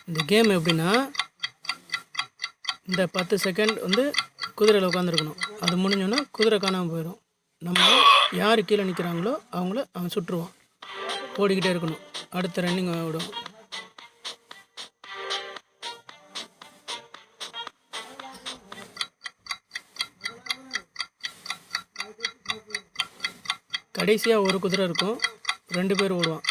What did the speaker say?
இந்த கேம் எப்படின்னா, இந்த 10 செகண்ட் வந்து குதிரையில் உட்காந்துருக்கணும். அது முடிஞ்சோன்னா குதிரை காணாமல் போயிடும். நம்ம யார் கீழே நிற்கிறாங்களோ அவன் சுட்டுருவான். ஓடிக்கிட்டே இருக்கணும். அடுத்த ரன்னிங் விடும். கடைசியாக ஒரு குதிரை இருக்கும், 2 பேர் ஓடுவான்.